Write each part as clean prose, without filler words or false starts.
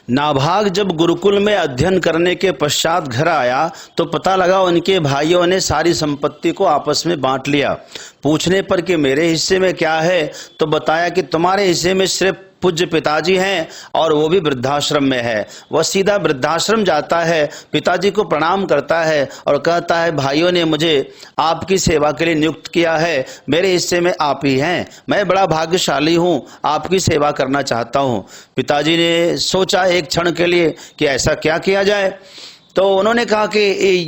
नाभाग जब गुरुकुल में अध्ययन करने के पश्चात घर आया तो पता लगा उनके भाइयों ने सारी संपत्ति को आपस में बांट लिया। पूछने पर कि मेरे हिस्से में क्या है, तो बताया कि तुम्हारे हिस्से में सिर्फ पूज्य पिताजी हैं और वो भी वृद्धाश्रम में है। वह सीधा वृद्धाश्रम जाता है, पिताजी को प्रणाम करता है और कहता है, भाइयों ने मुझे आपकी सेवा के लिए नियुक्त किया है, मेरे हिस्से में आप ही हैं, मैं बड़ा भाग्यशाली हूँ, आपकी सेवा करना चाहता हूँ। पिताजी ने सोचा एक क्षण के लिए कि ऐसा क्या किया जाए, तो उन्होंने कहा कि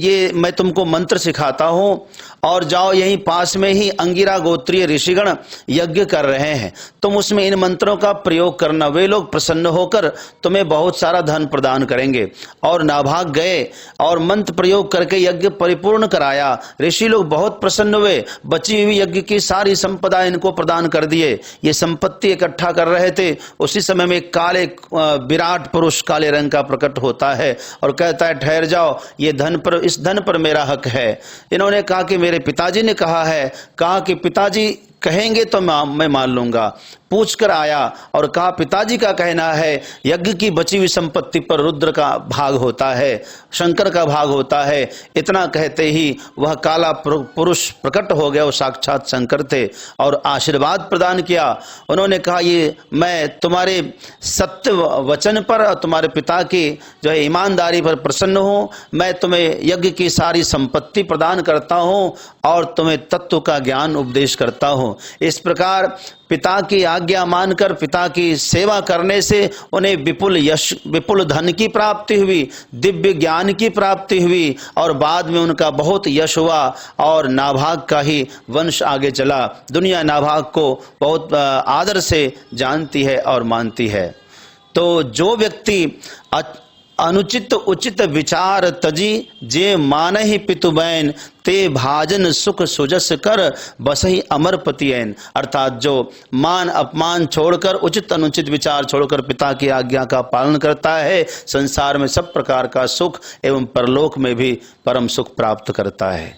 ये मैं तुमको मंत्र सिखाता हूँ और जाओ, यहीं पास में ही अंगिरा गोत्रीय ऋषिगण यज्ञ कर रहे हैं, तुम उसमें इन मंत्रों का प्रयोग करना, वे लोग प्रसन्न होकर तुम्हें बहुत सारा धन प्रदान करेंगे। और नाभाग गए और मंत्र प्रयोग करके यज्ञ परिपूर्ण कराया। ऋषि लोग बहुत प्रसन्न हुए, बची हुई यज्ञ की सारी संपदा इनको प्रदान कर दिए। ये संपत्ति इकट्ठा कर रहे थे, उसी समय में काले विराट पुरुष काले रंग का प्रकट होता है और कहता है, ठहर जाओ, ये धन पर, इस धन पर मेरा हक है। इन्होंने कहा कि मेरे पिताजी ने कहा है, कहा कि पिताजी कहेंगे तो मैं मान लूंगा। पूछ कर आया और कहा, पिताजी का कहना है यज्ञ की बची हुई संपत्ति पर रुद्र का भाग होता है, शंकर का भाग होता है। इतना कहते ही वह काला पुरुष प्रकट हो गया, वो साक्षात शंकर थे और आशीर्वाद प्रदान किया। उन्होंने कहा, ये मैं तुम्हारे सत्य वचन पर और तुम्हारे पिता की जो है ईमानदारी पर प्रसन्न हूँ, मैं तुम्हें यज्ञ की सारी संपत्ति प्रदान करता हूँ और तुम्हें तत्व का ज्ञान उपदेश करता हूँ। इस प्रकार पिता की आज्ञा मानकर पिता की सेवा करने से उन्हें विपुल यश, विपुल धन की प्राप्ति हुई, दिव्य ज्ञान की प्राप्ति हुई और बाद में उनका बहुत यश हुआ और नाभाग का ही वंश आगे चला। दुनिया नाभाग को बहुत आदर से जानती है और मानती है। तो जो व्यक्ति अनुचित उचित विचार तजी, जे मानहि पितुबैन, ते भाजन सुख सुजस कर बसहि अमरपति ऐन। अर्थात जो मान अपमान छोड़कर, उचित अनुचित विचार छोड़कर पिता की आज्ञा का पालन करता है, संसार में सब प्रकार का सुख एवं परलोक में भी परम सुख प्राप्त करता है।